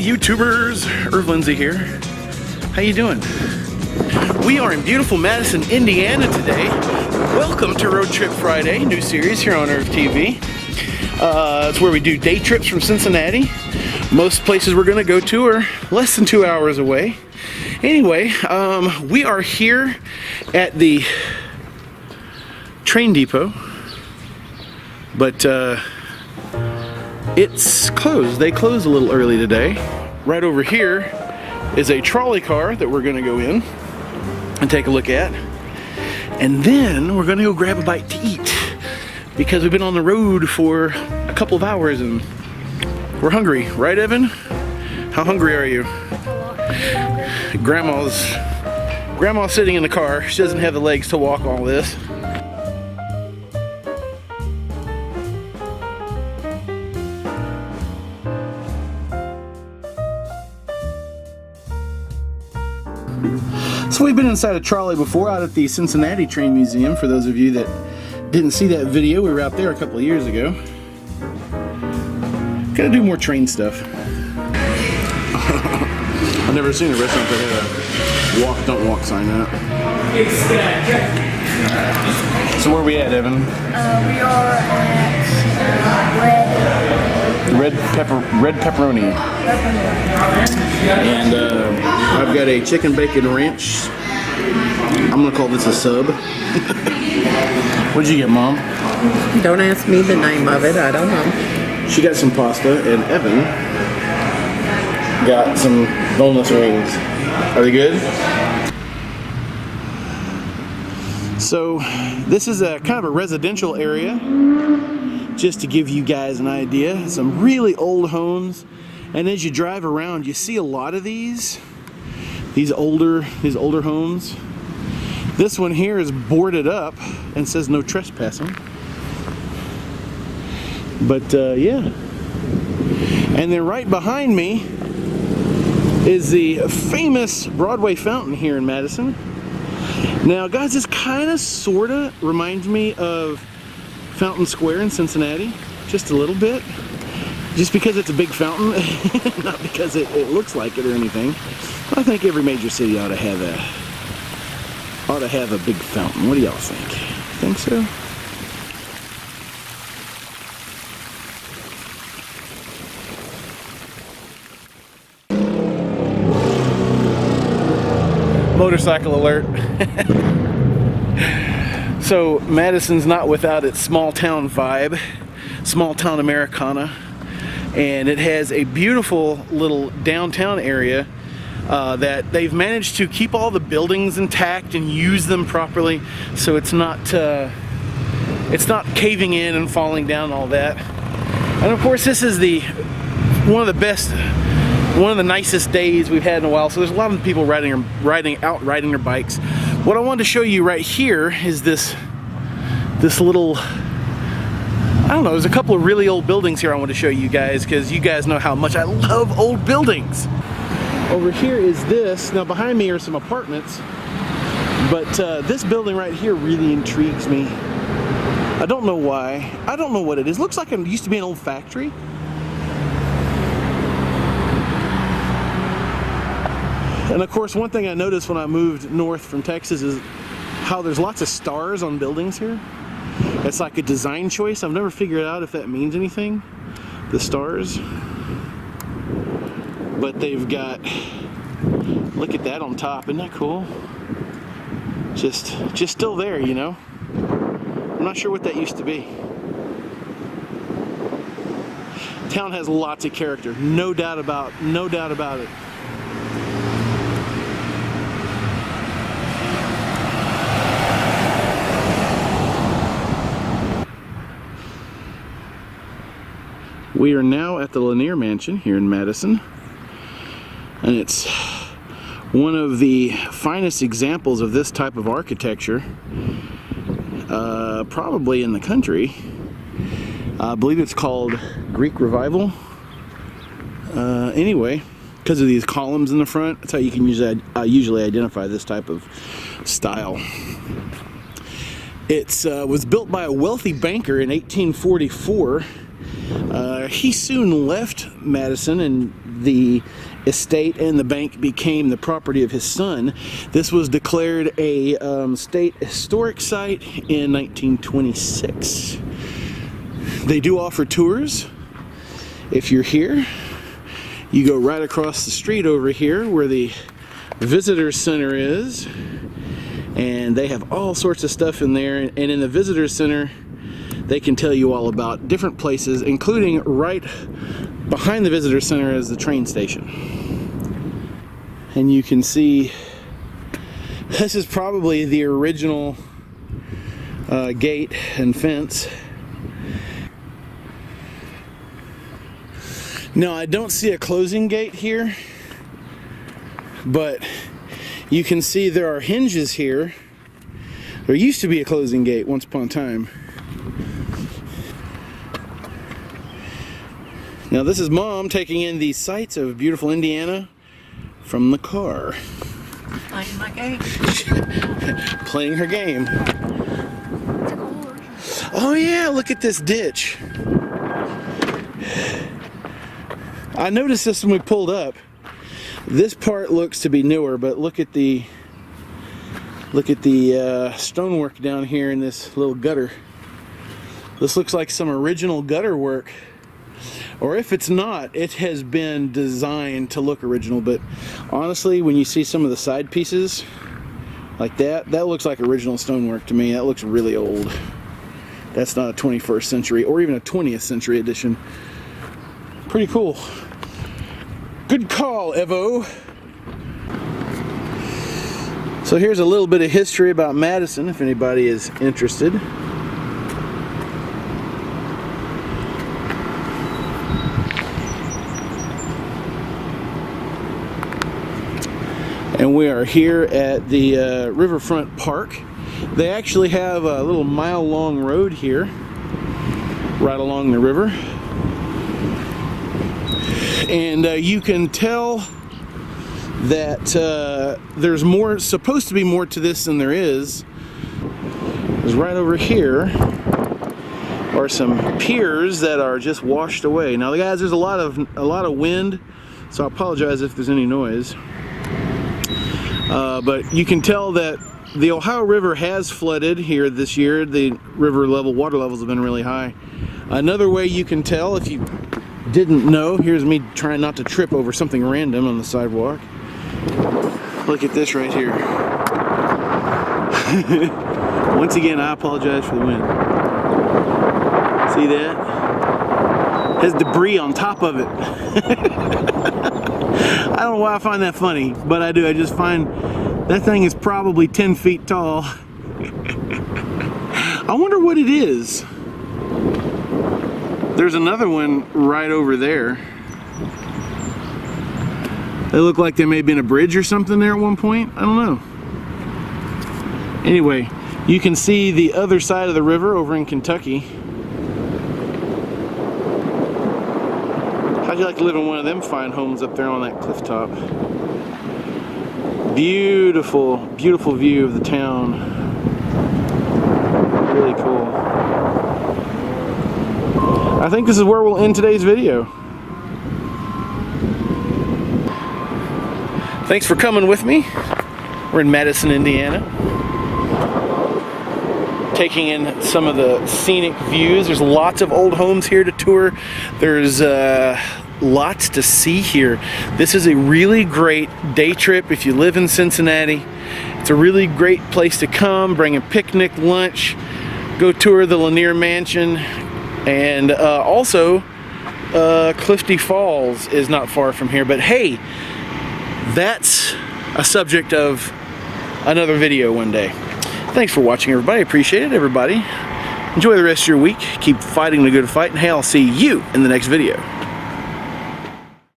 YouTubers, Irv Lindsay here. How you doing? We are in beautiful Madison, Indiana today. Welcome to Road Trip Friday, new series here on ErvTV. It's where we do day trips from Cincinnati. Most places we're gonna go to are less than 2 hours away. Anyway, we are here at the train depot, but it's closed. They closed a little early today. Right over here is a trolley car that we're gonna go in and take a look at. And then we're gonna go grab a bite to eat because we've been on the road for a couple of hours and we're hungry. Right, Evan? How hungry are you? Grandma's sitting in the car. She doesn't have the legs to walk all this. So we've been inside a trolley before out at the Cincinnati Train Museum. For those of you that didn't see that video, we were out there a couple of years ago. Gotta do more train stuff. I've never seen a restaurant that had a walk, don't walk sign out. So where are we at, Evan? We are at Red pepperoni. And I've got a chicken bacon ranch. I'm gonna call this a sub. What'd you get, Mom? Don't ask me the name of it, I don't know. She got some pasta, and Evan got some boneless wings. Are they good? So this is a kind of a residential area, just to give you guys an idea. Some really old homes, and as you drive around, you see a lot of these older homes. This one here is boarded up and says no trespassing. But yeah. And then right behind me is the famous Broadway fountain here in Madison. Now guys, this kind of sorta reminds me of Fountain Square in Cincinnati, just a little bit. Just because it's a big fountain, not because it looks like it or anything. I think every major city ought to have a big fountain. What do y'all think? Think so? Motorcycle alert. So Madison's not without its small town vibe, small town Americana, and it has a beautiful little downtown area that they've managed to keep all the buildings intact and use them properly, so it's not caving in and falling down and all that. And of course, this is one of the nicest days we've had in a while, so there's a lot of people riding their bikes. What I wanted to show you right here is this little, I don't know, there's a couple of really old buildings here I want to show you guys, because you guys know how much I love old buildings. Over here is this. Now behind me are some apartments, but this building right here really intrigues me. I don't know why. I don't know what it is. Looks like it used to be an old factory. And of course, one thing I noticed when I moved north from Texas is how there's lots of stars on buildings here. It's like a design choice. I've never figured out if that means anything, the stars. But they've got, look at that on top, isn't that cool? Just still there, you know? I'm not sure what that used to be. Town has lots of character, no doubt about it. We are now at the Lanier Mansion here in Madison, and it's one of the finest examples of this type of architecture probably in the country. I believe it's called Greek Revival. Anyway, because of these columns in the front, that's how you can usually identify this type of style. It was built by a wealthy banker in 1844. He soon left Madison, and the estate and the bank became the property of his son. This was declared a state historic site in 1926. They do offer tours. If you're here, you go right across the street over here where the visitor center is, and they have all sorts of stuff in there. And in the visitor center, they can tell you all about different places, including right behind the visitor center is the train station. And you can see this is probably the original gate and fence. Now, I don't see a closing gate here, but you can see there are hinges here. There used to be a closing gate once upon a time. Now, this is Mom taking in the sights of beautiful Indiana from the car. Playing my game. Playing her game. Oh yeah, look at this ditch. I noticed this when we pulled up. This part looks to be newer, but look at the stonework down here in this little gutter. This looks like some original gutter work. Or if it's not, it has been designed to look original. But honestly, when you see some of the side pieces like that, that looks like original stonework to me. That looks really old. That's not a 21st century or even a 20th century edition. Pretty cool. Good call, Evo. So here's a little bit of history about Madison, if anybody is interested. And we are here at the Riverfront Park. They actually have a little mile-long road here, right along the river. And you can tell that there's more, supposed to be more to this than there is. Because right over here are some piers that are just washed away. Now, guys, there's a lot of wind, so I apologize if there's any noise. But you can tell that the Ohio River has flooded here this year. The water levels have been really high. Another way you can tell, if you didn't know, here's me trying not to trip over something random on the sidewalk. Look at this right here. Once again, I apologize for the wind. See that? It has debris on top of it. I don't know why I find that funny, but I do. I just find that thing is probably 10 feet tall. I wonder what it is. There's another one right over there. They look like there may have been a bridge or something there at one point. I don't know. Anyway, you can see the other side of the river over in Kentucky. How'd you like to live in one of them fine homes up there on that cliff top? Beautiful, beautiful view of the town. Really cool. I think this is where we'll end today's video. Thanks for coming with me. We're in Madison, Indiana. Taking in some of the scenic views. There's lots of old homes here to tour. There's lots to see here. This is a really great day trip if you live in Cincinnati. It's a really great place to come, bring a picnic, lunch, go tour the Lanier Mansion, and also Clifty Falls is not far from here. But hey, that's a subject of another video one day. Thanks for watching, everybody. Appreciate it, everybody. Enjoy the rest of your week. Keep fighting the good fight, and hey, I'll see you in the next video.